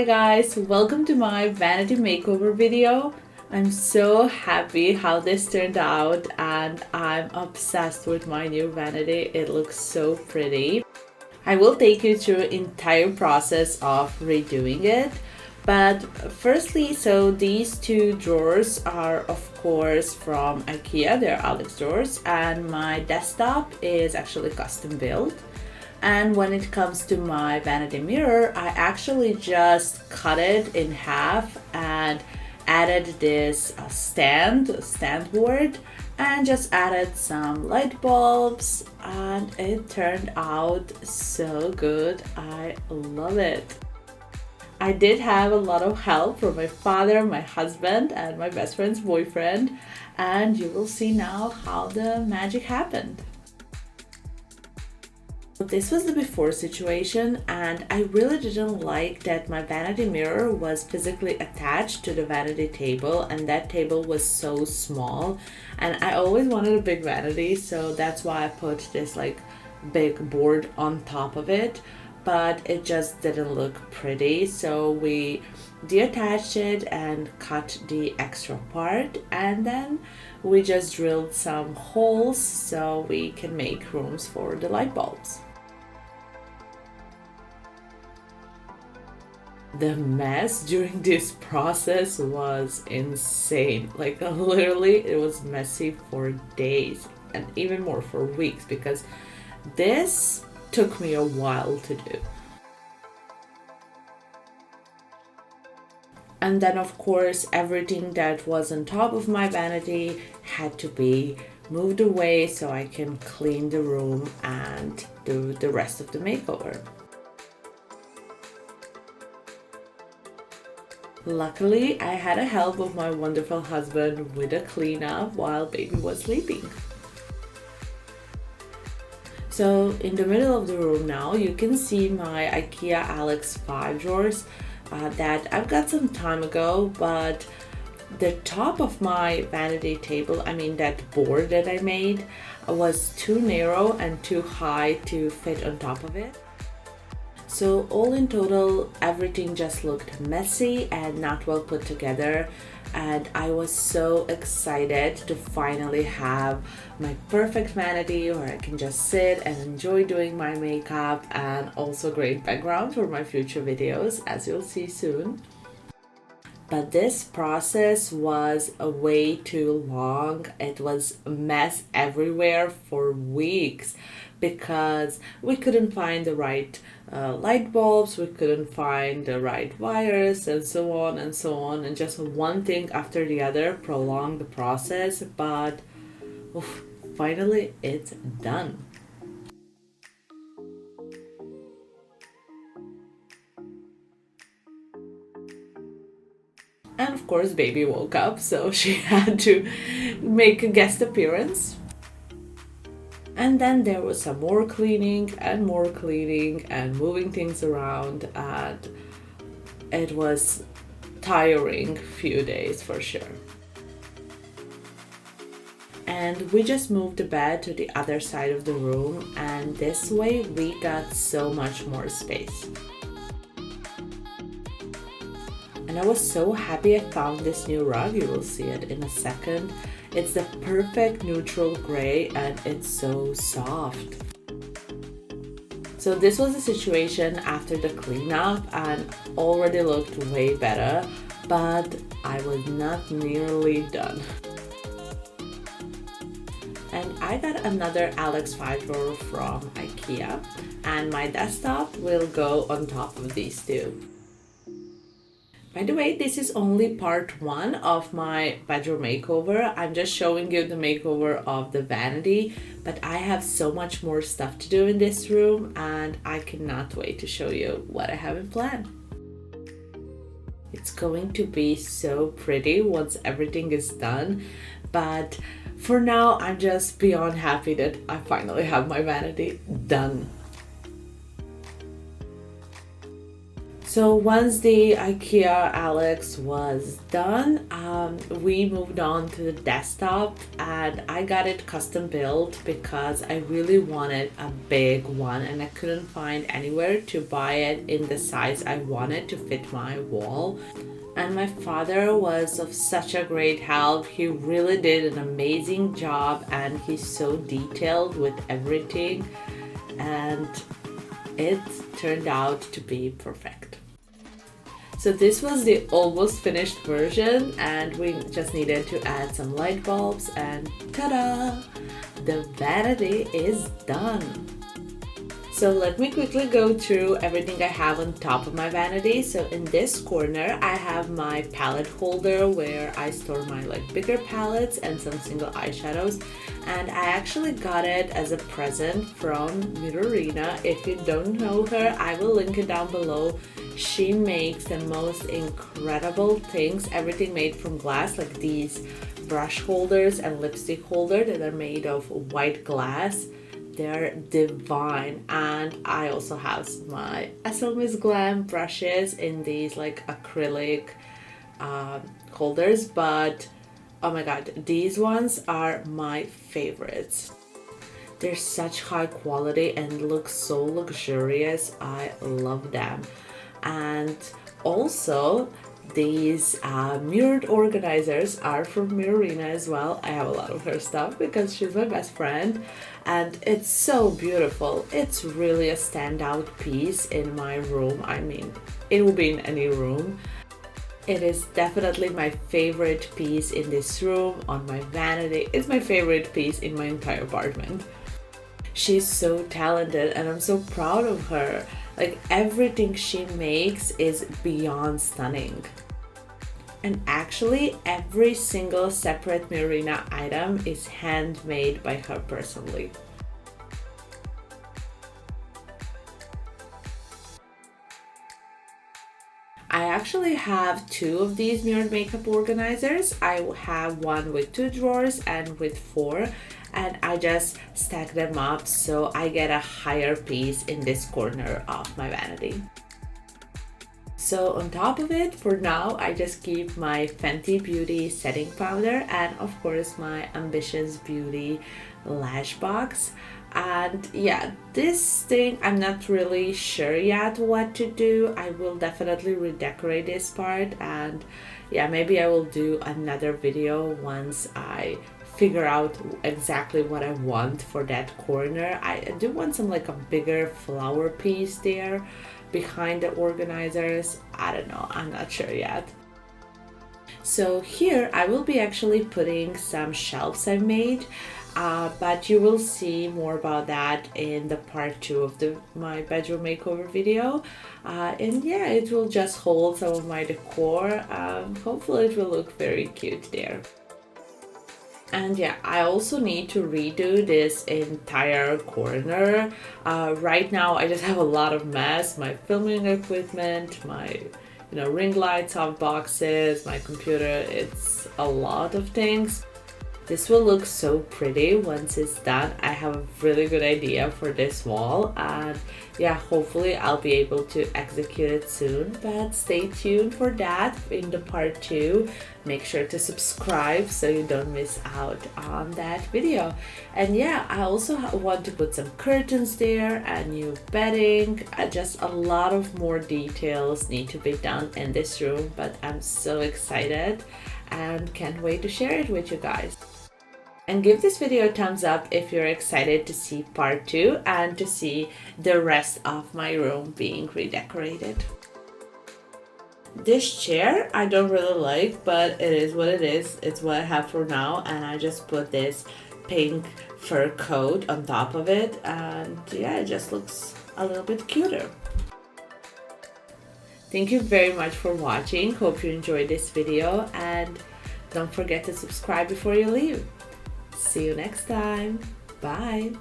Hi guys, welcome to my vanity makeover video. I'm so happy how this turned out and I'm obsessed with my new vanity. It looks so pretty. I will take you through the entire process of redoing it. But firstly, so these two drawers are of course from IKEA, they're Alex drawers, and my desktop is actually custom built. And when it comes to my vanity mirror, I actually just cut it in half and added this stand board and just added some light bulbs, and it turned out so good. I love it. I did have a lot of help from my father, my husband, and my best friend's boyfriend, and you will see now how the magic happened. This was the before situation, and I really didn't like that my vanity mirror was physically attached to the vanity table, and that table was so small, and I always wanted a big vanity, so that's why I put this like big board on top of it, but it just didn't look pretty, so we detached it and cut the extra part, and then we just drilled some holes so we can make rooms for the light bulbs. The mess during this process was insane. Like literally it was messy for days and even more for weeks because this took me a while to do. And then of course everything that was on top of my vanity had to be moved away so I can clean the room and do the rest of the makeover. Luckily, I had a help of my wonderful husband with a cleanup while baby was sleeping. So in the middle of the room now, you can see my IKEA Alex 5 drawers that I've got some time ago, but the top of my vanity table, that board that I made, was too narrow and too high to fit on top of it. So all in total, everything just looked messy and not well put together, and I was so excited to finally have my perfect vanity where I can just sit and enjoy doing my makeup, and also great background for my future videos, as you'll see soon. But this process was way too long. It was a mess everywhere for weeks because we couldn't find the right light bulbs, we couldn't find the right wires, and so on and so on, and just one thing after the other prolonged the process, but finally it's done. And of course baby woke up, so she had to make a guest appearance. And then there was some more cleaning and more cleaning and moving things around, and it was tiring few days for sure. And we just moved the bed to the other side of the room, and this way we got so much more space. And I was so happy I found this new rug. You will see it in a second. It's the perfect neutral gray and it's so soft. So this was the situation after the cleanup and already looked way better, but I was not nearly done. And I got another Alex 5 drawer from IKEA, and my desktop will go on top of these two. By the way, this is only part 1 of my bedroom makeover. I'm just showing you the makeover of the vanity, but I have so much more stuff to do in this room and I cannot wait to show you what I have in plan. It's going to be so pretty once everything is done, but for now I'm just beyond happy that I finally have my vanity done. So once the IKEA Alex was done, we moved on to the desktop, and I got it custom built because I really wanted a big one and I couldn't find anywhere to buy it in the size I wanted to fit my wall. And my father was of such a great help. He really did an amazing job, and he's so detailed with everything, and it turned out to be perfect. So this was the almost finished version, and we just needed to add some light bulbs, and ta-da! The vanity is done. So let me quickly go through everything I have on top of my vanity. So in this corner, I have my palette holder where I store my bigger palettes and some single eyeshadows. And I actually got it as a present from Mirrorina. If you don't know her, I will link it down below. She makes the most incredible things, everything made from glass, like these brush holders and lipstick holder that are made of white glass. They're divine. And I also have my Ambitionz Glam brushes in these acrylic holders, but oh my god, these ones are my favorites. They're such high quality and look so luxurious. I love them. And also these mirrored organizers are from Mirrorina as well. I have a lot of her stuff because she's my best friend, and it's so beautiful. It's really a standout piece in my room. I mean, it will be in any room. It is definitely my favorite piece in this room, on my vanity. It's my favorite piece in my entire apartment. She's so talented and I'm so proud of her. Everything she makes is beyond stunning. And actually, every single separate Mirrorina item is handmade by her personally. I actually have two of these mirrored makeup organizers. I have one with 2 drawers and with 4, and I just stack them up so I get a higher piece in this corner of my vanity. So on top of it, for now, I just keep my Vanity Beauty setting powder and of course my Ambitionz Beauty lash box. And yeah, this thing, I'm not really sure yet what to do. I will definitely redecorate this part, and yeah, maybe I will do another video once I figure out exactly what I want for that corner. I do want some a bigger flower piece there behind the organizers. I don't know, I'm not sure yet. So here I will be actually putting some shelves I made, but you will see more about that in the part 2 of my bedroom makeover video. And yeah, it will just hold some of my decor. Hopefully it will look very cute there. And yeah, I also need to redo this entire corner. Right now I just have a lot of mess. My filming equipment, my ring lights, soft boxes, my computer, it's a lot of things. This will look so pretty once it's done. I have a really good idea for this wall, and yeah, hopefully I'll be able to execute it soon, but stay tuned for that in the part 2. Make sure to subscribe so you don't miss out on that video. And yeah, I also want to put some curtains there and new bedding. Just a lot of more details need to be done in this room, but I'm so excited and can't wait to share it with you guys. And give this video a thumbs up if you're excited to see part 2 and to see the rest of my room being redecorated. This chair I don't really like, but it is what it is. It's what I have for now, and I just put this pink fur coat on top of it, and yeah, it just looks a little bit cuter. Thank you very much for watching. Hope you enjoyed this video, and don't forget to subscribe before you leave. See you next time. Bye.